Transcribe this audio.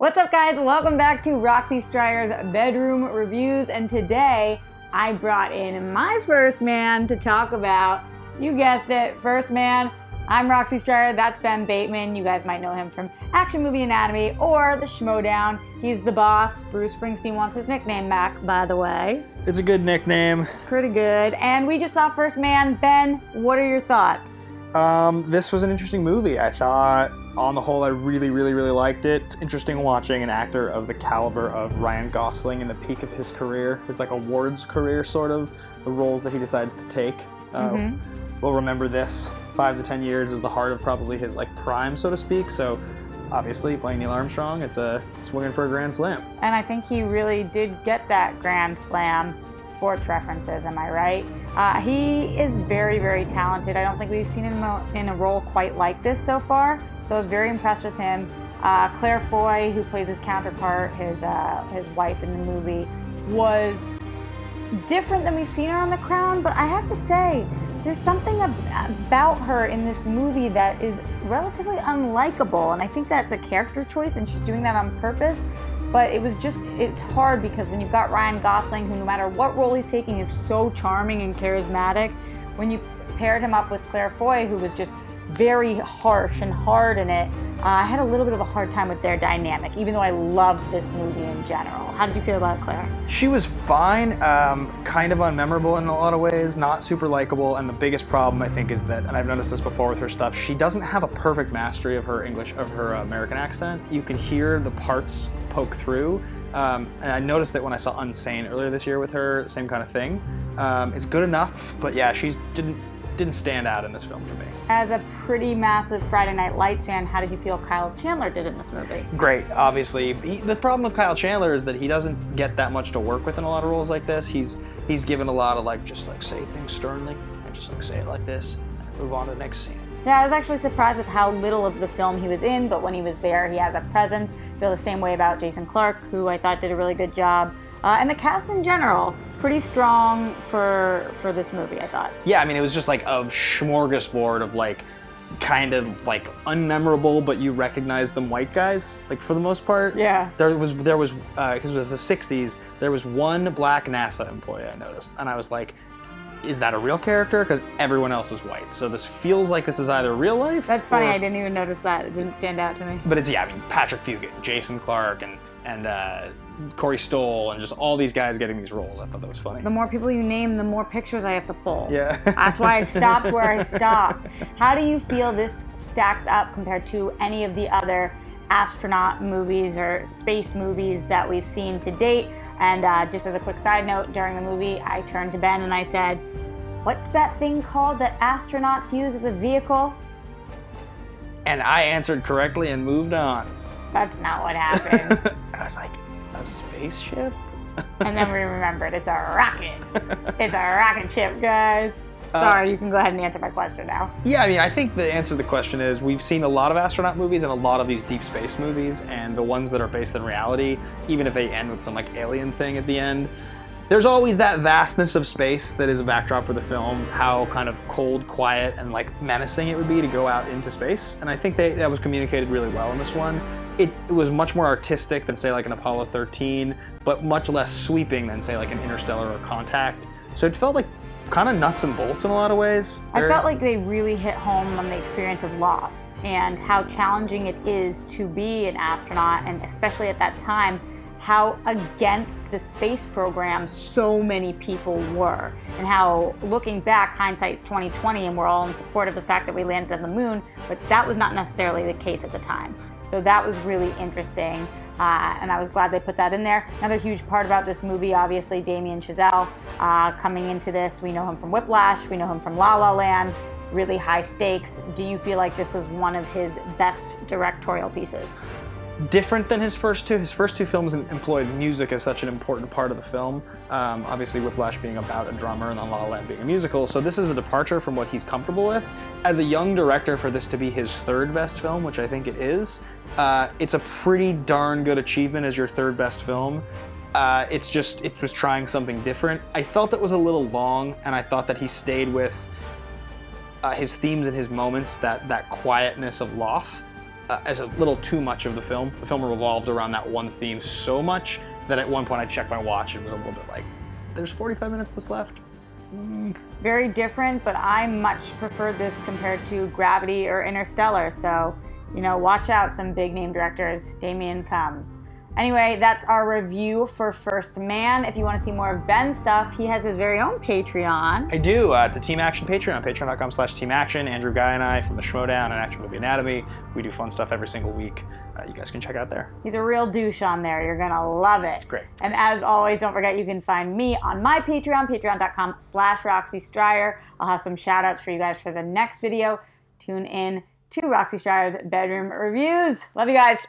What's up, guys? Welcome back to Roxy Streyer's Bedroom Reviews, and today I brought in my first man to talk about, you guessed it, First Man. I'm Roxy Streyer, that's Ben Bateman. You guys might know him from Action Movie Anatomy or The Schmodown. He's the boss. Bruce Springsteen wants his nickname back, by the way. It's a good nickname. Pretty good. And we just saw First Man. Ben, what are your thoughts? This was an interesting movie. I thought, on the whole, I really liked it. It's interesting watching an actor of the caliber of Ryan Gosling in the peak of his career, his like awards career, sort of, the roles that he decides to take. We'll remember this 5 to 10 years as the heart of probably his like prime, so to speak. So obviously playing Neil Armstrong, it's swinging for a grand slam. And I think he really did get that grand slam. Sports references, am I right? He is very talented. I don't think we've seen him in a role quite like this so far, so I was very impressed with him. Claire Foy, who plays his counterpart, his wife in the movie, was different than we've seen her on The Crown, but I have to say, there's something about her in this movie that is relatively unlikable, and I think that's a character choice, and she's doing that on purpose. But it's hard because when you've got Ryan Gosling, who no matter what role he's taking is so charming and charismatic, when you paired him up with Claire Foy, who was just very harsh and hard in it, I had a little bit of a hard time with their dynamic, even though I loved this movie in general. How did you feel about Claire? She was fine, kind of unmemorable in a lot of ways, not super likable, and the biggest problem I think is that, and I've noticed this before with her stuff, she doesn't have a perfect mastery of her American accent. You can hear the parts poke through, and I noticed that when I saw Unsane earlier this year with her, same kind of thing. It's good enough, but yeah, she didn't stand out in this film for me. As a pretty massive Friday Night Lights fan, how did you feel Kyle Chandler did in this movie? Great, obviously. The problem with Kyle Chandler is that he doesn't get that much to work with in a lot of roles like this. He's given a lot of just say things sternly, and just say it like this, and move on to the next scene. Yeah, I was actually surprised with how little of the film he was in, but when he was there, he has a presence. I feel the same way about Jason Clarke, who I thought did a really good job. And the cast in general, pretty strong for this movie, I thought. Yeah, I mean, it was just like a smorgasbord of kind of unmemorable, but you recognize them white guys, for the most part. Yeah. There was because it was the 60s, there was one black NASA employee I noticed, and I was like, is that a real character? Because everyone else is white. So this feels like this is either real life. That's funny, I didn't even notice that. It didn't stand out to me. But it's, yeah, I mean, Patrick Fugit, Jason Clarke, and Corey Stoll, and just all these guys getting these roles. I thought that was funny. The more people you name, the more pictures I have to pull. Yeah. That's why I stopped where I stopped. How do you feel this stacks up compared to any of the other astronaut movies or space movies that we've seen to date? And just as a quick side note, during the movie, I turned to Ben and I said, what's that thing called that astronauts use as a vehicle? And I answered correctly and moved on. That's not what happened. I was like, a spaceship? And then we remembered, it's a rocket. It's a rocket ship, guys. Sorry, you can go ahead and answer my question now. Yeah, I mean, I think the answer to the question is we've seen a lot of astronaut movies and a lot of these deep space movies, and the ones that are based in reality, even if they end with some alien thing at the end, there's always that vastness of space that is a backdrop for the film, how kind of cold, quiet, and menacing it would be to go out into space. And I think that was communicated really well in this one. It was much more artistic than, say, an Apollo 13, but much less sweeping than, say, an Interstellar or Contact. So it felt kind of nuts and bolts in a lot of ways. I felt like they really hit home on the experience of loss and how challenging it is to be an astronaut, and especially at that time, how against the space program so many people were, and how, looking back, hindsight's 2020, and we're all in support of the fact that we landed on the moon, but that was not necessarily the case at the time. So that was really interesting, and I was glad they put that in there. Another huge part about this movie, obviously, Damien Chazelle coming into this. We know him from Whiplash, we know him from La La Land, really high stakes. Do you feel like this is one of his best directorial pieces? Different than his first two. His first two films employed music as such an important part of the film. Obviously Whiplash being about a drummer and then La La Land being a musical, so this is a departure from what he's comfortable with. As a young director, for this to be his third best film, which I think it is, it's a pretty darn good achievement as your third best film. It was trying something different. I felt it was a little long, and I thought that he stayed with his themes and his moments, that quietness of loss. as a little too much of the film. The film revolved around that one theme so much that at one point I checked my watch and it was a little bit like, there's 45 minutes left. Very different, but I much prefer this compared to Gravity or Interstellar. So, you know, watch out, some big name directors. Damien comes. Anyway, that's our review for First Man. If you want to see more of Ben's stuff, he has his very own Patreon. I do, the Team Action Patreon, patreon.com/teamaction. Andrew Guy and I from the Schmodown and Action Movie Anatomy. We do fun stuff every single week. You guys can check out there. He's a real douche on there. You're gonna love it. It's great. And as always, don't forget you can find me on my Patreon, patreon.com/Roxy Stryer. I'll have some shout outs for you guys for the next video. Tune in to Roxy Stryer's Bedroom Reviews. Love you guys.